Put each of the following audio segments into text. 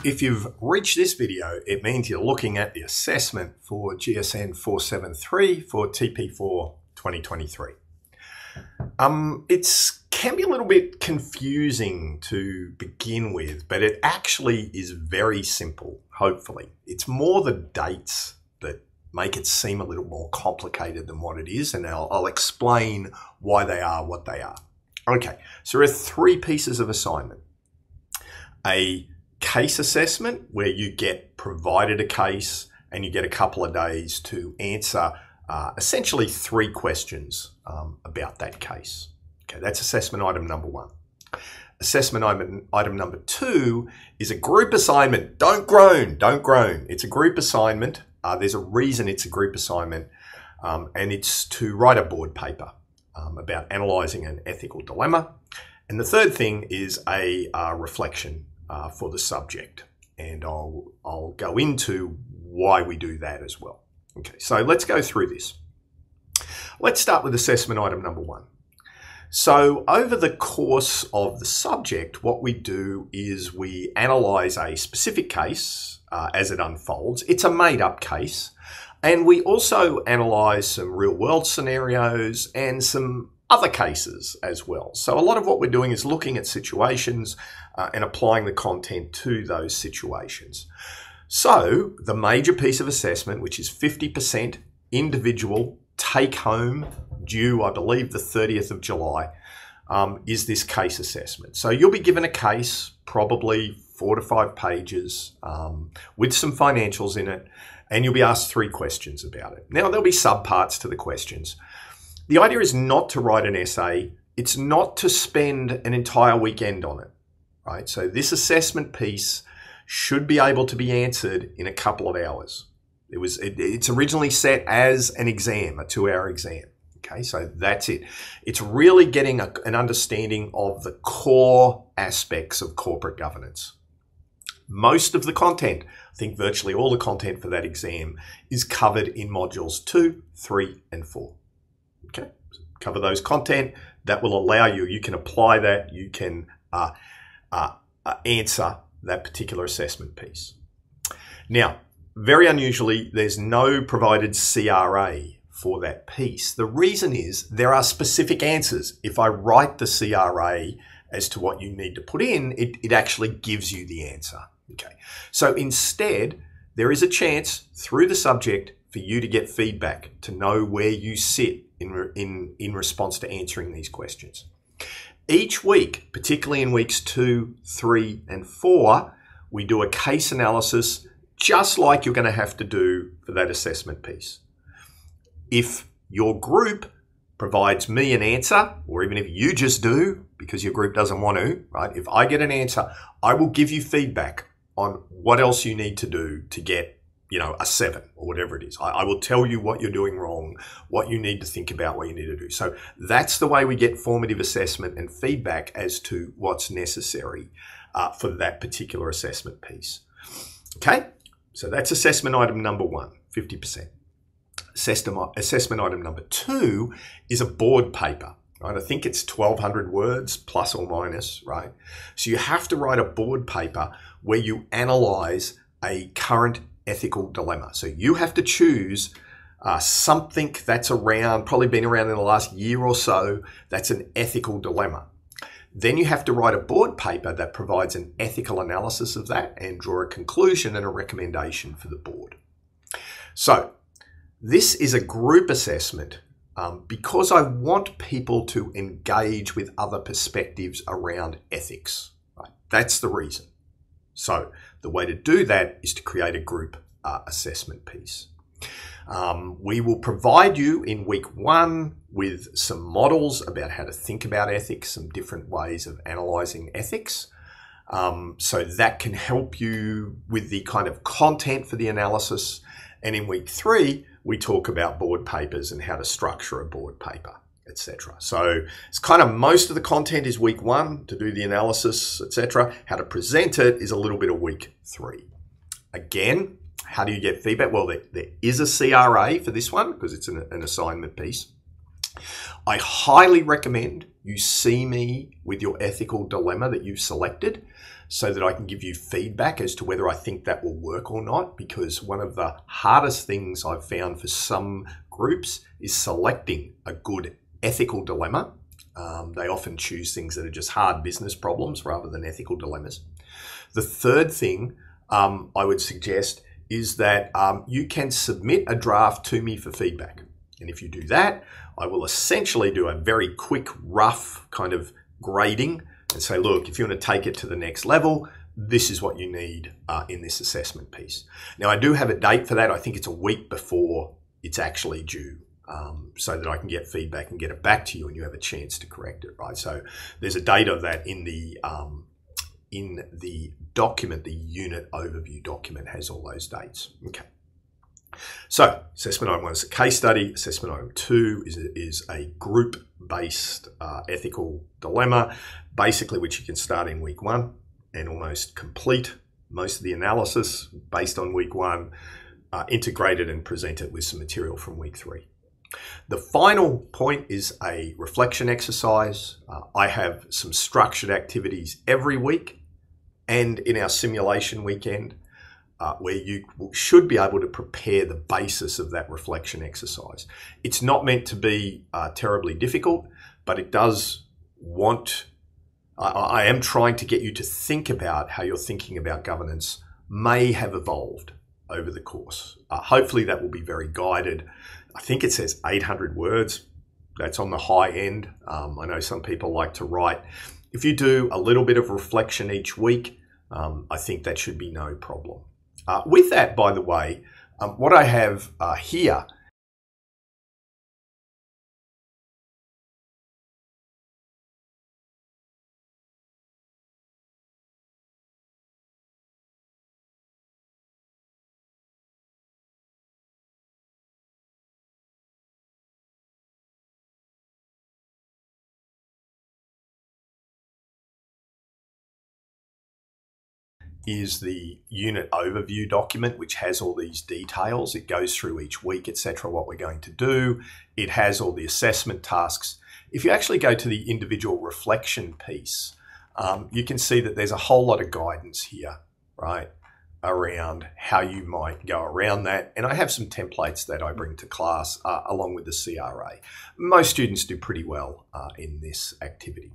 If you've reached this video, it means you're looking at the assessment for GSN473 for TP4 2023. It can be a little bit confusing to begin with, but it actually is very simple, hopefully. It's more the dates that make it seem a little more complicated than what it is, and I'll explain why they are what they are. Okay, so there are three pieces of assignment. A case assessment, where you get provided a case and you get a couple of days to answer essentially three questions about that case. Okay, that's assessment item number one. Assessment item number two is a group assignment. Don't groan, don't groan. It's a group assignment. There's a reason it's a group assignment, and it's to write a board paper about analysing an ethical dilemma. And the third thing is a reflection for the subject, and I'll go into why we do that as well. Okay, so let's go through this. Let's start with assessment item number one. So over the course of the subject, what we do is we analyse a specific case as it unfolds. It's a made-up case, and we also analyse some real-world scenarios and some other cases as well. So a lot of what we're doing is looking at situations and applying the content to those situations. So the major piece of assessment, which is 50% individual take home, due I believe the 30th of July, is this case assessment. So you'll be given a case, probably 4 to 5 pages, with some financials in it, and you'll be asked 3 questions about it. Now there'll be subparts to the questions. The idea is not to write an essay. It's not to spend an entire weekend on it, right? So this assessment piece should be able to be answered in a couple of hours. It's originally set as an exam, a 2-hour exam. Okay, so that's it. It's really getting an understanding of the core aspects of corporate governance. Most of the content, I think virtually all the content for that exam, is covered in modules 2, 3, and 4. Okay, so cover those content. That will allow you can apply that, you can answer that particular assessment piece. Now, very unusually, there's no provided CRA for that piece. The reason is there are specific answers. If I write the CRA as to what you need to put in, it actually gives you the answer. Okay, so instead, there is a chance through the subject for you to get feedback, to know where you sit in response to answering these questions. Each week, particularly in weeks 2, 3, and 4, we do a case analysis just like you're going to have to do for that assessment piece. If your group provides me an answer, or even if you just do because your group doesn't want to, right? If I get an answer, I will give you feedback on what else you need to do to get, a 7 or whatever it is. I will tell you what you're doing wrong, what you need to think about, what you need to do. So that's the way we get formative assessment and feedback as to what's necessary for that particular assessment piece. Okay, so that's assessment item number 1, 50%. Assessment item number 2 is a board paper. Right? I think it's 1,200 words plus or minus, right? So you have to write a board paper where you analyze a current ethical dilemma. So you have to choose something that's probably been around in the last year or so, that's an ethical dilemma. Then you have to write a board paper that provides an ethical analysis of that and draw a conclusion and a recommendation for the board. So this is a group assessment because I want people to engage with other perspectives around ethics. Right? That's the reason. So the way to do that is to create a group assessment piece. We will provide you in week 1 with some models about how to think about ethics, some different ways of analysing ethics. So that can help you with the kind of content for the analysis. And in week 3, we talk about board papers and how to structure a board paper, etc. So it's kind of most of the content is week 1 to do the analysis, etc. How to present it is a little bit of week 3. Again, how do you get feedback? Well, there is a CRA for this one because it's an assignment piece. I highly recommend you see me with your ethical dilemma that you've selected so that I can give you feedback as to whether I think that will work or not, because one of the hardest things I've found for some groups is selecting a good ethical dilemma. They often choose things that are just hard business problems rather than ethical dilemmas. The third thing I would suggest is that you can submit a draft to me for feedback. And if you do that, I will essentially do a very quick, rough kind of grading and say, look, if you want to take it to the next level, this is what you need in this assessment piece. Now, I do have a date for that. I think it's a week before it's actually due, so that I can get feedback and get it back to you and you have a chance to correct it, right? So there's a date of that in the document. The unit overview document has all those dates. Okay. So assessment item 1 is a case study. Assessment item 2 is a group-based ethical dilemma, basically which you can start in week 1 and almost complete most of the analysis based on week 1, integrated and presented with some material from week 3. The final point is a reflection exercise. I have some structured activities every week and in our simulation weekend, where you should be able to prepare the basis of that reflection exercise. It's not meant to be terribly difficult, but it does want, I am trying to get you to think about how your thinking about governance may have evolved over the course. Hopefully that will be very guided. I think it says 800 words. That's on the high end. I know some people like to write. If you do a little bit of reflection each week, I think that should be no problem. With that, by the way, what I have here is the unit overview document, which has all these details. It goes through each week, etc., what we're going to do. It has all the assessment tasks. If you actually go to the individual reflection piece, you can see that there's a whole lot of guidance here, right, around how you might go around that. And I have some templates that I bring to class along with the CRA. Most students do pretty well in this activity.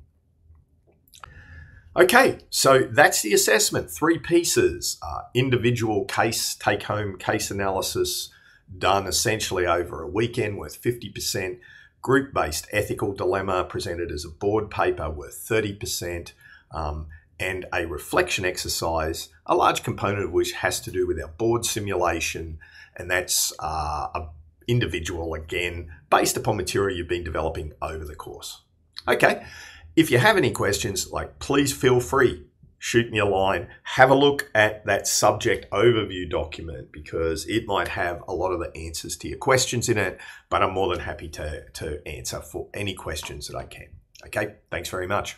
Okay, so that's the assessment. 3 pieces, individual case, take-home case analysis done essentially over a weekend worth 50%, group-based ethical dilemma presented as a board paper worth 30%, and a reflection exercise, a large component of which has to do with our board simulation, and that's individual again, based upon material you've been developing over the course. Okay. If you have any questions, please feel free, shoot me a line, have a look at that subject overview document because it might have a lot of the answers to your questions in it, but I'm more than happy to answer for any questions that I can. Okay, thanks very much.